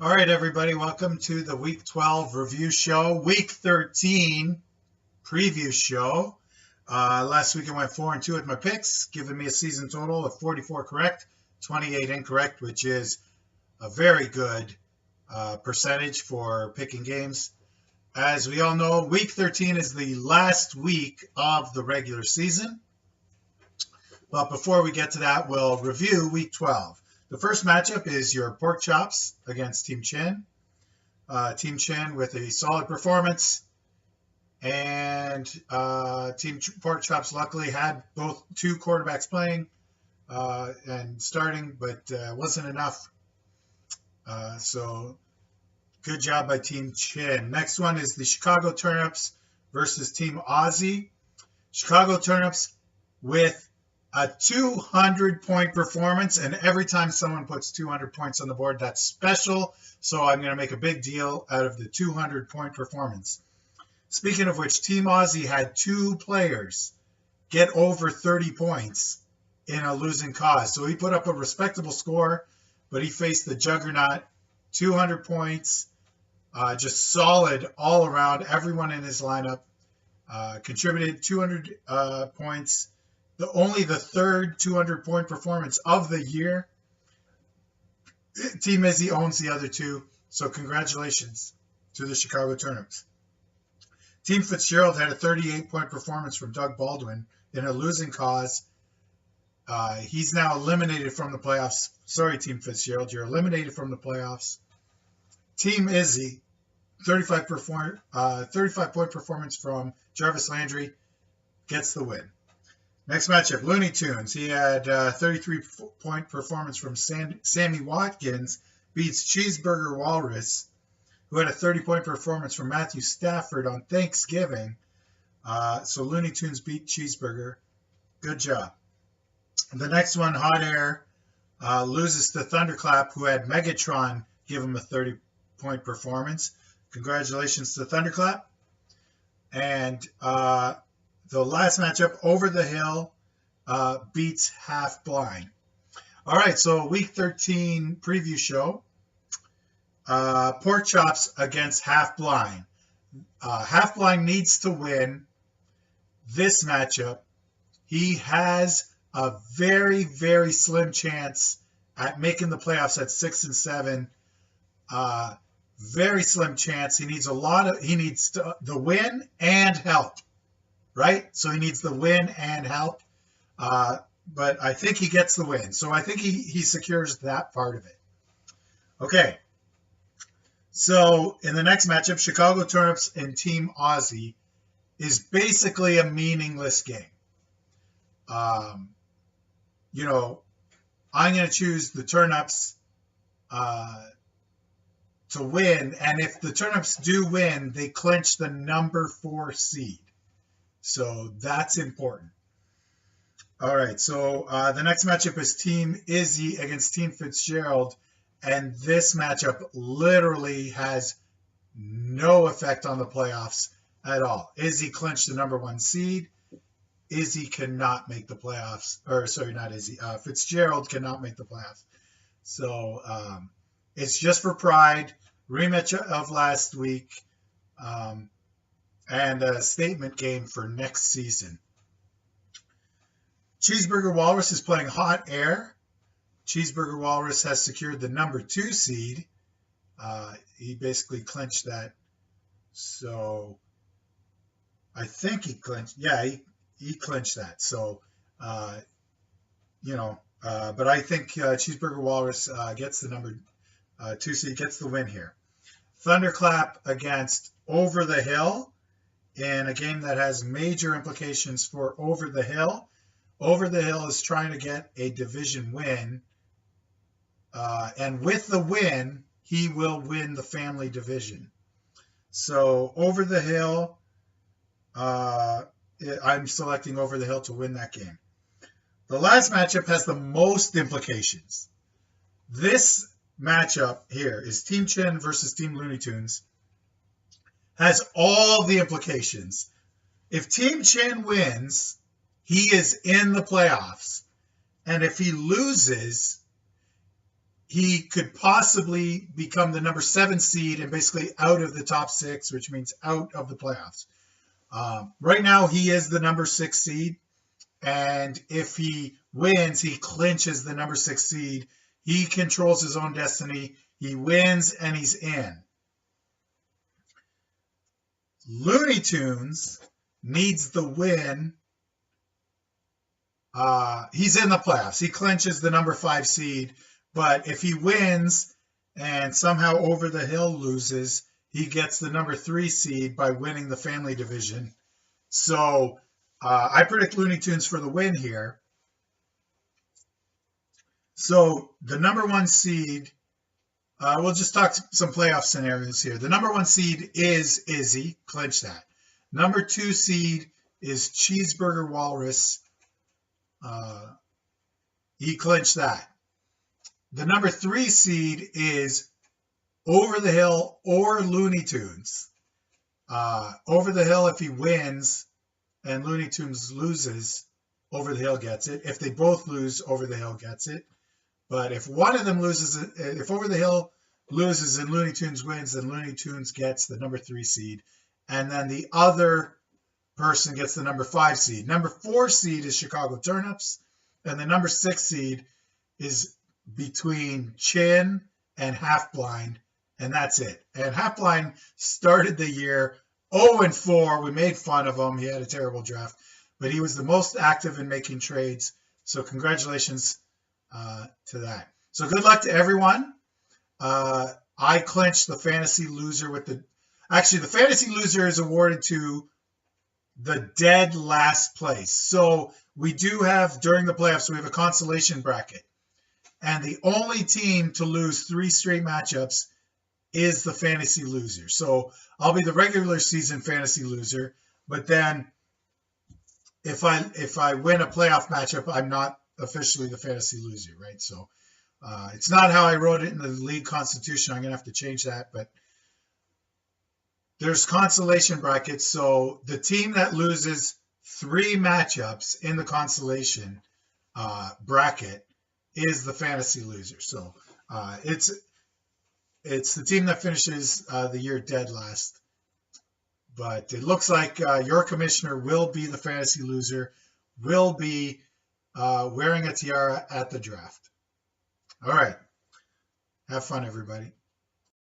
All right, everybody, welcome to the Week 12 review show, Week 13 preview show. Last week I went 4-2 with my picks, giving me a season total of 44 correct, 28 incorrect, which is a very good percentage for picking games. As we all know, Week 13 is the last week of the regular season. But before we get to that, we'll review Week 12. The first matchup is your Pork Chops against Team Chin. Team Chin with a solid performance. And Team Pork Chops luckily had both two quarterbacks playing and starting, but wasn't enough. So good job by Team Chin. Next one is the Chicago Turnips versus Team Aussie. Chicago Turnips with a 200-point performance, and every time someone puts 200 points on the board, that's special. So I'm going to make a big deal out of the 200-point performance. Speaking of which, Team Aussie had two players get over 30 points in a losing cause. So he put up a respectable score, but he faced the juggernaut, 200 points, just solid all around. Everyone in his lineup contributed 200 points. Only the third 200-point performance of the year. Team Izzy owns the other two, so congratulations to the Chicago Turnips. Team Fitzgerald had a 38-point performance from Doug Baldwin in a losing cause. He's now eliminated from the playoffs. Sorry, Team Fitzgerald, you're eliminated from the playoffs. Team Izzy, 35-point performance from Jarvis Landry, gets the win. Next matchup, Looney Tunes. He had a 33-point performance from Sammy Watkins, beats Cheeseburger Walrus, who had a 30-point performance from Matthew Stafford on Thanksgiving. So Looney Tunes beat Cheeseburger. Good job. The next one, Hot Air, loses to Thunderclap, who had Megatron give him a 30-point performance. Congratulations to Thunderclap. And the last matchup, Over the Hill beats Half Blind. All right, so Week 13 preview show. Pork Chops against Half Blind. Half Blind needs to win this matchup. He has a very, very slim chance at making the playoffs at 6-7. Very slim chance. He needs the win and help. Right? So he needs the win and help. But I think he gets the win. So I think he secures that part of it. Okay. So in the next matchup, Chicago Turnips and Team Aussie is basically a meaningless game. I'm going to choose the Turnips to win. And if the Turnips do win, they clinch the number 4 seed. So that's important. All right, so the next matchup is Team Izzy against Team Fitzgerald, and this matchup literally has no effect on the playoffs at all. Izzy clinched the number 1 seed. Izzy cannot make the playoffs, or sorry, not Izzy. Fitzgerald cannot make the playoffs. So it's just for pride. Rematch of last week. And a statement game for next season. Cheeseburger Walrus is playing Hot Air. Cheeseburger Walrus has secured the number 2 seed. He basically clinched that. So I think he clinched. Yeah, he clinched that. So, but I think Cheeseburger Walrus gets the number 2 seed, gets the win here. Thunderclap against Over the Hill, in a game that has major implications for Over the Hill. Over the Hill is trying to get a division win. And with the win, he will win the family division. So Over the Hill, I'm selecting Over the Hill to win that game. The last matchup has the most implications. This matchup here is Team Chin versus Team Looney Tunes. Has all the implications. If Team Chin wins, he is in the playoffs. And if he loses, he could possibly become the number 7 seed and basically out of the top 6, which means out of the playoffs. Right now, he is the number 6 seed, and if he wins, he clinches the number 6 seed. He controls his own destiny. He wins, and he's in. Looney Tunes needs the win. He's in the playoffs. He clinches the number 5 seed, but if he wins and somehow Over the Hill loses, he gets the number 3 seed by winning the family division. So I predict Looney Tunes for the win here. So the number 1 seed, we'll just talk some playoff scenarios here. The number 1 seed is Izzy, clinch that. Number 2 seed is Cheeseburger Walrus. He clinched that. The number 3 seed is Over the Hill or Looney Tunes. Over the Hill, if he wins and Looney Tunes loses, Over the Hill gets it. If they both lose, Over the Hill gets it. But if one of them loses, if Over the Hill loses and Looney Tunes wins, then Looney Tunes gets the number 3 seed. And then the other person gets the number 5 seed. Number 4 seed is Chicago Turnips. And the number 6 seed is between Chin and Half Blind. And that's it. And Half Blind started the year 0-4. We made fun of him. He had a terrible draft. But he was the most active in making trades. So congratulations to that. So good luck to everyone. I clinched the fantasy loser with the... Actually, the fantasy loser is awarded to the dead last place. So we do have, during the playoffs, we have a consolation bracket. And the only team to lose 3 straight matchups is the fantasy loser. So I'll be the regular season fantasy loser. But then if I win a playoff matchup, I'm not officially the fantasy loser, right? So it's not how I wrote it in the league constitution. I'm going to have to change that. But there's consolation brackets. So the team that loses 3 matchups in the consolation bracket is the fantasy loser. So it's the team that finishes the year dead last. But it looks like your commissioner will be the fantasy loser, will be wearing a tiara at the draft. All right. Have fun, everybody.